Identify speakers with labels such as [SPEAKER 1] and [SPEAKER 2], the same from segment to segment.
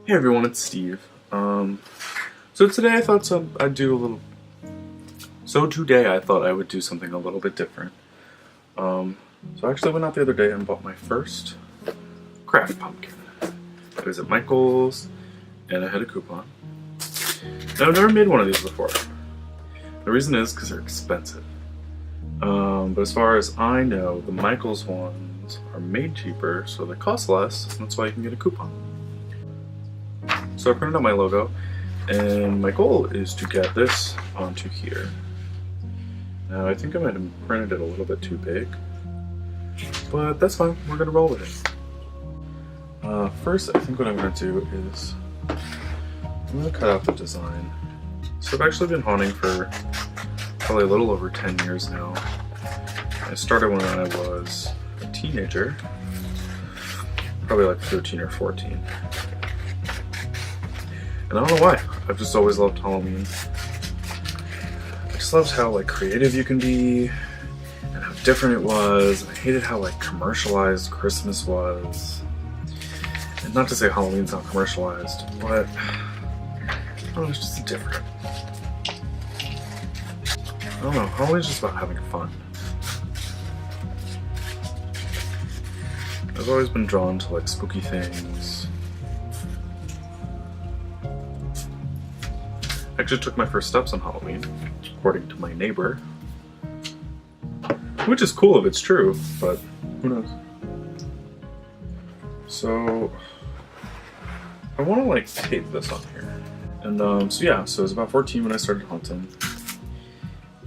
[SPEAKER 1] Hey everyone, it's Steve. So today I thought I'd do a little. So today I thought I would do something a little bit different. So I actually went out the other day and bought my first craft pumpkin. It was at Michael's, and I had a coupon. Now I've never made one of these before. The reason is because they're expensive. But as far as I know, the Michael's ones are made cheaper, so they cost less. And that's why you can get a coupon. So I printed out my logo, and my goal is to get this onto here. Now I think I might have printed it a little bit too big, but that's fine, we're gonna roll with it. First, I think what I'm gonna do is, I'm gonna cut out the design. So I've actually been haunting for probably a little over 10 years now. I started when I was a teenager, probably like 13 or 14. And I don't know why, I've just always loved Halloween. I just loved how like creative you can be, and how different it was. I hated how like commercialized Christmas was. And not to say Halloween's not commercialized, but it's just different. I don't know, Halloween's just about having fun. I've always been drawn to like spooky things. I actually took my first steps on Halloween, according to my neighbor. Which is cool if it's true, but who knows. So, I want to like tape this on here. And so I was about 14 when I started haunting.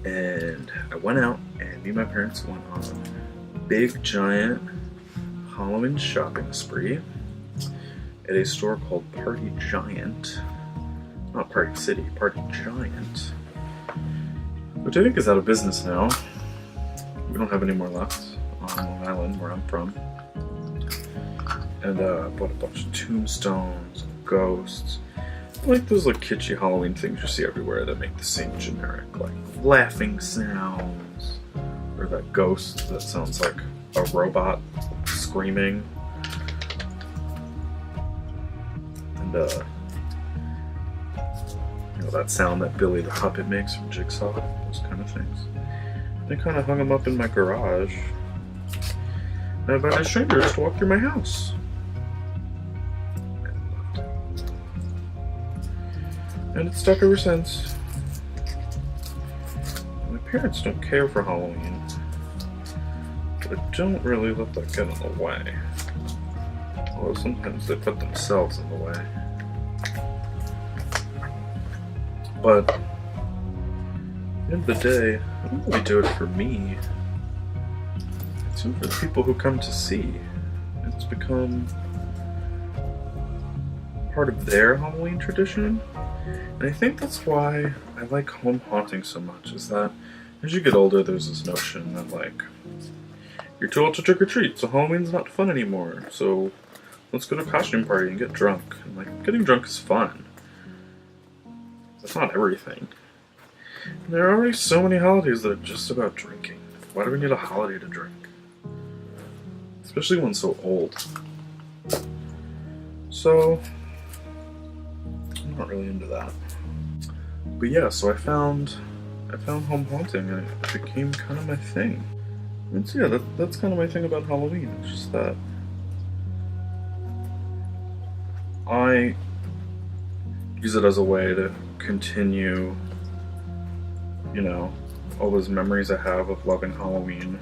[SPEAKER 1] And I went out, and me and my parents went on a big giant Halloween shopping spree at a store called Party Giant. Not Party City, Party Giant, which I think is out of business now. We don't have any more left on Long Island, where I'm from. And I bought a bunch of tombstones, and ghosts, like those like kitschy Halloween things you see everywhere that make the same generic like laughing sounds, or that ghost that sounds like a robot screaming, and that sound that Billy the Puppet makes from Jigsaw, those kind of things. They kind of hung them up in my garage. And I invited strangers to walk through my house. And it's stuck ever since. My parents don't care for Halloween, but don't really let that get in the way. Although sometimes they put themselves in the way. But at the end of the day, I don't really do it for me. It's for the people who come to see. It's become part of their Halloween tradition. And I think that's why I like home haunting so much, is that as you get older, there's this notion that like, you're too old to trick or treat, so Halloween's not fun anymore. So let's go to a costume party and get drunk. And like, getting drunk is fun. That's not everything. And there are already so many holidays that are just about drinking. Why do we need a holiday to drink? Especially one so old. So, I'm not really into that. But yeah, so I found home haunting, and it became kind of my thing. And so yeah, that's kind of my thing about Halloween. It's just that I use it as a way to continue, all those memories I have of loving Halloween.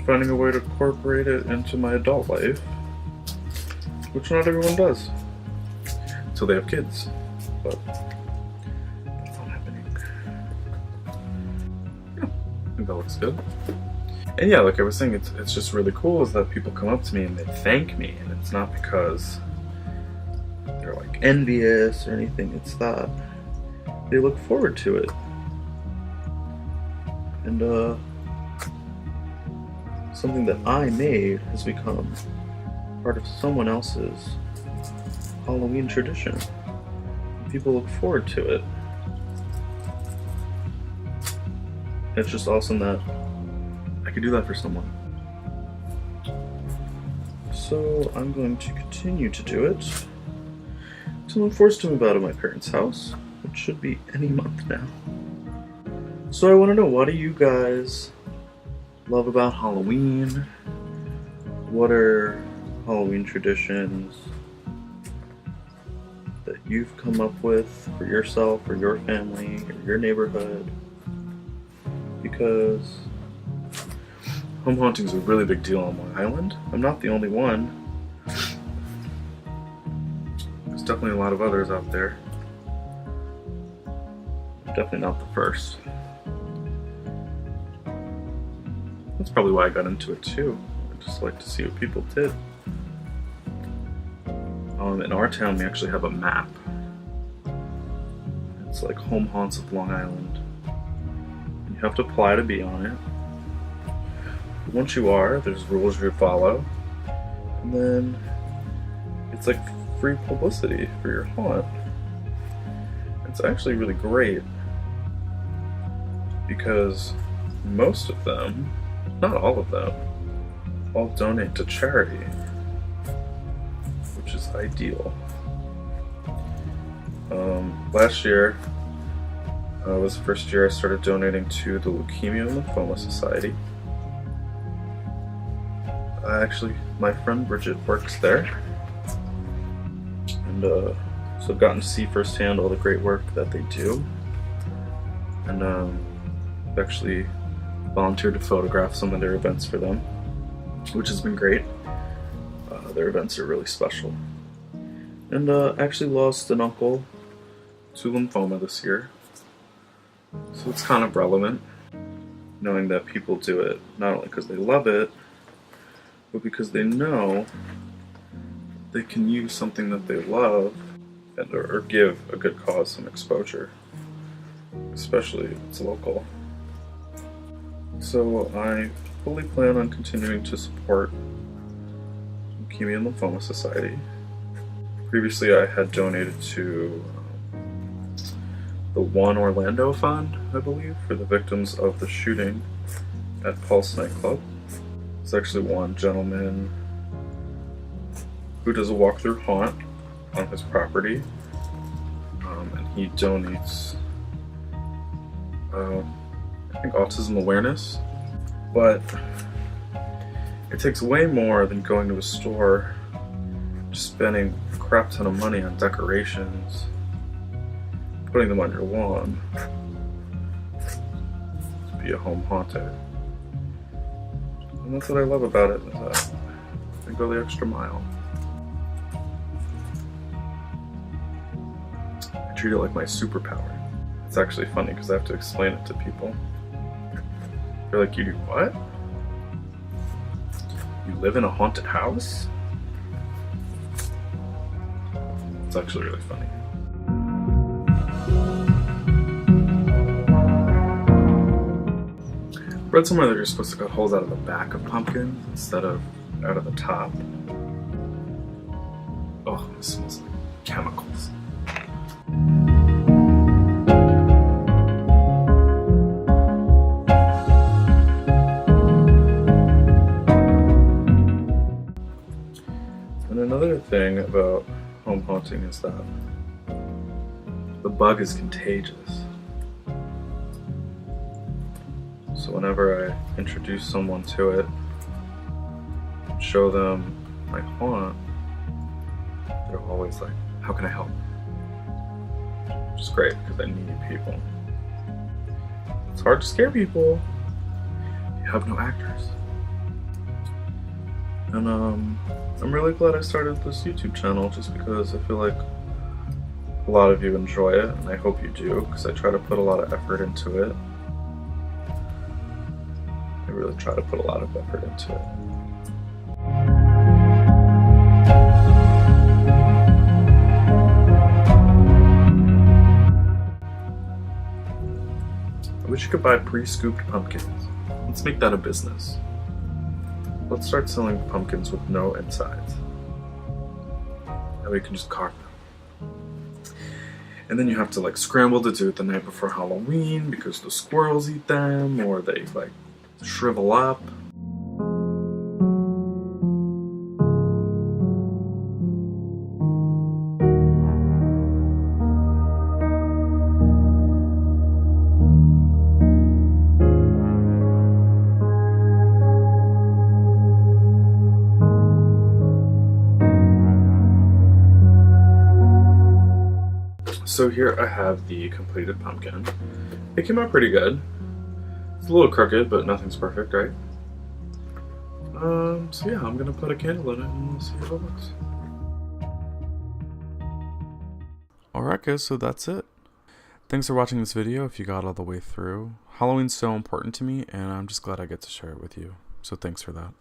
[SPEAKER 1] Finding a way to incorporate it into my adult life, which not everyone does. Until they have kids, but that's not happening. Yeah, I think that looks good. And yeah, like I was saying, it's just really cool is that people come up to me and they thank me, and it's not because they're like envious or anything, it's that they look forward to it. And something that I made has become part of someone else's Halloween tradition. People look forward to it. It's just awesome that I could do that for someone. So I'm going to continue to do it. So I'm forced to move out of my parents' house, which should be any month now. So I want to know, what do you guys love about Halloween? What are Halloween traditions that you've come up with for yourself or your family or your neighborhood? Because home haunting is a really big deal on Long Island. I'm not the only one. There's definitely a lot of others out there. I'm definitely not the first. That's probably why I got into it too. I just like to see what people did. In our town, we actually have a map. It's like home haunts of Long Island. You have to apply to be on it. But once you are, there's rules you follow. And then it's like free publicity for your haunt. It's actually really great because most of them, not all of them, all donate to charity, which is ideal. Last year was the first year I started donating to the Leukemia and Lymphoma Society. My friend Bridget works there, and so I've gotten to see firsthand all the great work that they do, and I've actually volunteered to photograph some of their events for them, which has been great. Their events are really special. And actually lost an uncle to lymphoma this year, so it's kind of relevant knowing that people do it not only because they love it, but because they know they can use something that they love and or give a good cause some exposure, especially if it's local. So I fully plan on continuing to support Leukemia and Lymphoma Society. Previously I had donated to the One Orlando Fund, I believe, for the victims of the shooting at Pulse nightclub. There's actually one gentleman who does a walkthrough haunt on his property, and he donates, I think, autism awareness. But it takes way more than going to a store, just spending a crap ton of money on decorations, putting them on your lawn, to be a home haunter. And that's what I love about it, is that I go the extra mile. I treat it like my superpower. It's actually funny because I have to explain it to people. They're like, "You do what? You live in a haunted house?" It's actually really funny. I read somewhere that you're supposed to cut holes out of the back of pumpkins instead of out of the top. Oh, it smells like chemicals. And another thing about home haunting is that the bug is contagious. So whenever I introduce someone to it, show them my haunt, they're always like, "How can I help?" Which is great because I need people. It's hard to scare people if you have no actors. And I'm really glad I started this YouTube channel just because I feel like a lot of you enjoy it, and I hope you do, because I try to put a lot of effort into it. I really try to put a lot of effort into it. I wish you could buy pre-scooped pumpkins. Let's make that a business. Let's start selling pumpkins with no insides. That way you can just carve them. And then you have to like scramble to do it the night before Halloween because the squirrels eat them or they like shrivel up. So here I have the completed pumpkin. It came out pretty good. It's a little crooked, but nothing's perfect, right? So yeah, I'm gonna put a candle in it and we'll see how it looks. Alright guys, so that's it. Thanks for watching this video if you got all the way through. Halloween's so important to me and I'm just glad I get to share it with you. So thanks for that.